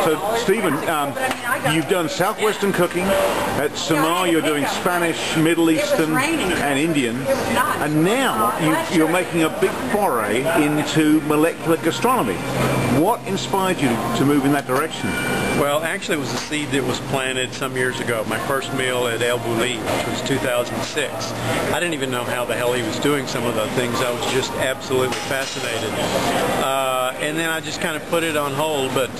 So, Stephen, you've done Southwestern cooking. At Samar, you're doing Spanish, Middle Eastern, and Indian. And now you're making a big foray into molecular gastronomy. What inspired you to move in that direction? Well, actually, it was a seed that was planted some years ago. My first meal at El Bulli, which was 2006. I didn't even know how the hell he was doing some of the things. I was just absolutely fascinated. And then I just kind of put it on hold. But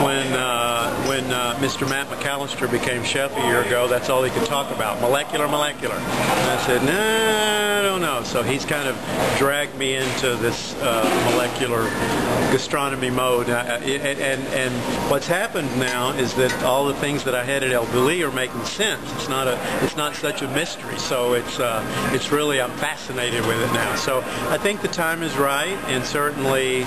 when Mr. Matt McCallister became chef a year ago, that's all he could talk about: molecular. And I said, nah, I don't know. So he's kind of dragged me into this molecular gastronomy mode. And what's happened now is that all the things that I had at El Bulli are making sense. It's not such a mystery. So it's really, I'm fascinated with it now. So I think the time is right, and certainly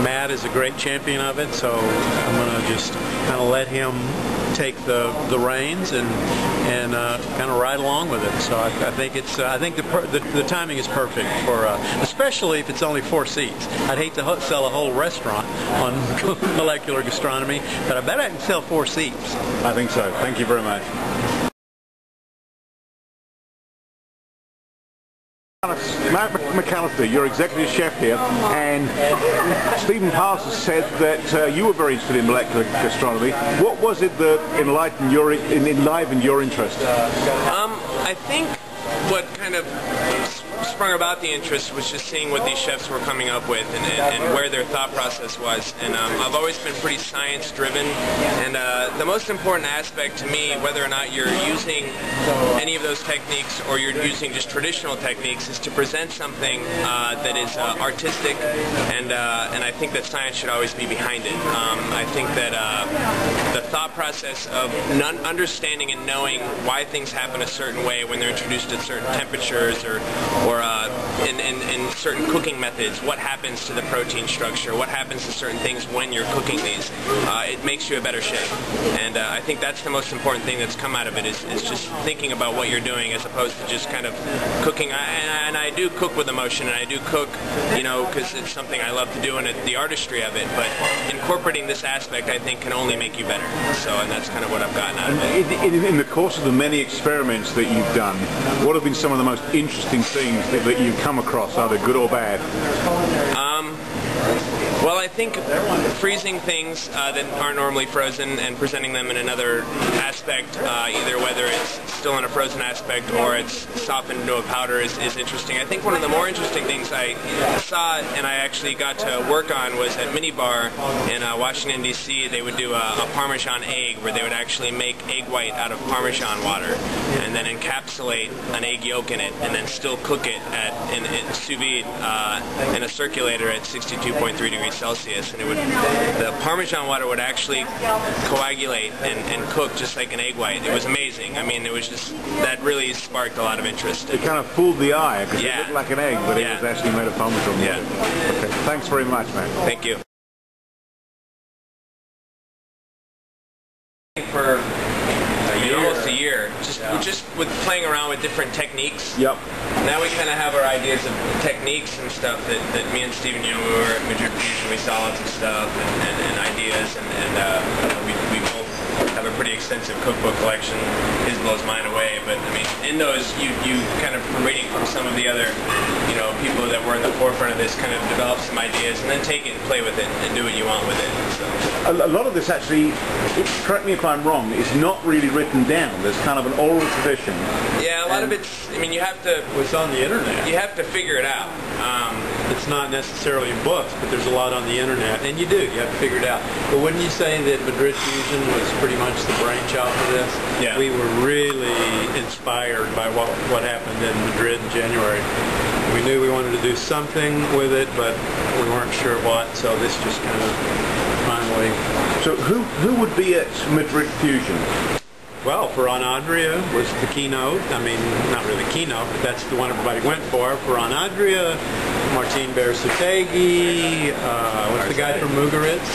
Matt is a great champion of it. So I'm going to just kind of let him take the reins and kind of ride along with it. So I think the timing is perfect for especially if it's only 4 seats. I'd hate to sell a whole restaurant on molecular gastronomy, but I bet I can sell 4 seats. I think so. Thank you very much. Matt McCallister, you're executive chef here, and Stephan Pyles has said that you were very interested in molecular gastronomy. What was it that enlivened your interest? I think what kind of sprung about the interest was just seeing what these chefs were coming up with and where their thought process was. And I've always been pretty science driven, and the most important aspect to me, whether or not you're using any of those techniques or you're using just traditional techniques, is to present something that is artistic, and I think that science should always be behind it. I think that the thought process of understanding and knowing why things happen a certain way when they're introduced at certain temperatures or in certain cooking methods, what happens to the protein structure, what happens to certain things when you're cooking these, it makes you a better chef. And I think that's the most important thing that's come out of it, is just thinking about what you're doing as opposed to just kind of cooking. And I do cook with emotion, and I do cook, because it's something I love to do, and the artistry of it, but incorporating this aspect, I think, can only make you better. So, and that's kind of what I've gotten out of it. In the course of the many experiments that you've done, what have been some of the most interesting things that you've come across, either good or bad? Well, I think freezing things that aren't normally frozen and presenting them in another aspect, either whether it's still in a frozen aspect or it's softened into a powder, is interesting. I think one of the more interesting things I saw and I actually got to work on was at Minibar in Washington, D.C. They would do a Parmesan egg, where they would actually make egg white out of Parmesan water and then encapsulate an egg yolk in it and then still cook it in sous vide in a circulator at 62.3 degrees Celsius, and the Parmesan water would actually coagulate and cook just like an egg white. It was amazing. I mean, it was just, that really sparked a lot of interest. It kind of fooled the eye, because it looked like an egg, but it was actually made of Parmesan water. Yeah. Okay. Thanks very much, man. Thank you. For almost a year, just with playing around with different techniques. Yep. Now we kind of have our ideas of techniques and stuff that me and Stephen, we were at Madrid Fusion, we saw lots of stuff and ideas, and we both have a pretty extensive cookbook collection. His blows mine away, but I mean, in those you kind of, from reading from some of the other people that were in the forefront of this, kind of develop some ideas and then take it and play with it and do what you want with it. So. A lot of this actually, correct me if I'm wrong, is not really written down. There's kind of an oral tradition. Yeah, a lot of it's, I mean, you have to... It's on the internet. You have to figure it out. It's not necessarily in books, but there's a lot on the internet, and you have to figure it out. But wouldn't you say that Madrid Fusion was pretty much the brainchild for this? Yeah. We were really inspired by what happened in Madrid in January. We knew we wanted to do something with it, but we weren't sure what, so this just kind of finally... So who would be at Madrid Fusion? Well, Ferran Adria was the keynote. I mean, not really keynote, but that's the one everybody went for. Ferran Adria, Martin Bersutegui, what's the guy from Mugaritz?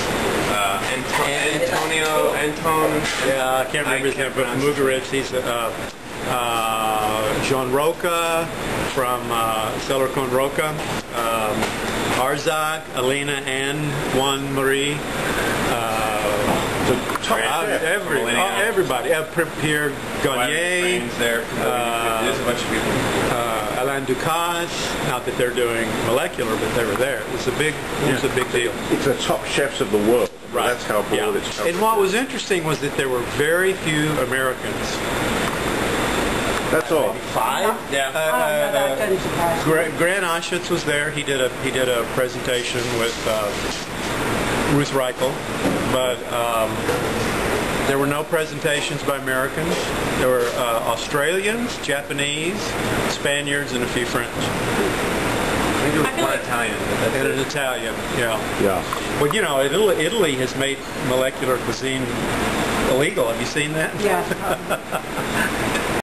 Anton. Yeah, I can't remember his name, but Mugaritz, he's Jean Roca from Cellar Con Roca, Arzak, Elena Ann, Juan Marie, The top chef. Everybody. Pierre Gagné, there. There's a bunch of people. Alain Ducasse. Not that they're doing molecular, but they were there. It was a big deal. It's the top chefs of the world. Right. That's how broad it's. And what was interesting was that there were very few Americans. That's all. 5. Yeah. Grant Auschwitz was there. He did a presentation with Ruth Reichel, but there were no presentations by Americans. There were Australians, Japanese, Spaniards, and a few French. I think there was one Italian. And an Italian, yeah. Yeah. Well, you know, Italy has made molecular cuisine illegal. Have you seen that? Yeah.